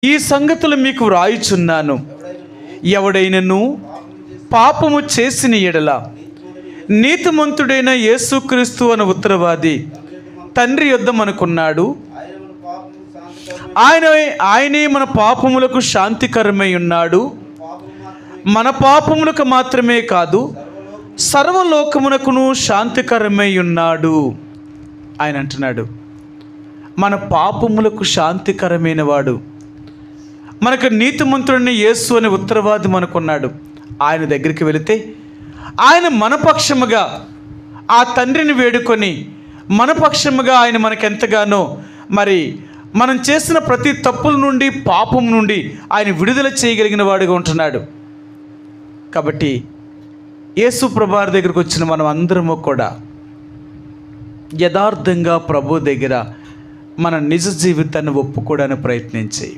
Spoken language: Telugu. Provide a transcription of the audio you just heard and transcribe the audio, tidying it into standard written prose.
ఈ సంగతులు మీకు వ్రాయుచున్నాను, ఎవడైనను పాపము చేసిన ఎడల నీతిమంతుడైన యేసుక్రీస్తు అను ఉత్తరవాది తండ్రి యొద్ద మనకున్నాడు. ఆయనే మన పాపములకు శాంతికరమై ఉన్నాడు. మన పాపములకు మాత్రమే కాదు, సర్వలోకమునకును శాంతికరమై ఉన్నాడు. ఆయన అంటున్నాడు, మన పాపములకు శాంతికరమైన వాడు, మనకు నీతిమంతుడిని యేసు అనే ఉత్తరవాది మనకున్నాడు. ఆయన దగ్గరికి వెళితే ఆయన మనపక్షముగా ఆ తండ్రిని వేడుకొని మనపక్షముగా ఆయన మనకెంతగానో మరి మనం చేసిన ప్రతి తప్పుల నుండి పాపం నుండి ఆయన విడుదల చేయగలిగిన వాడిగా ఉంటున్నాడు. కాబట్టి యేసు ప్రభువారి దగ్గరికి వచ్చిన మనం అందరము కూడా యథార్థంగా ప్రభు దగ్గర మన నిజ జీవితాన్ని ఒప్పుకోవడానికి ప్రయత్నించి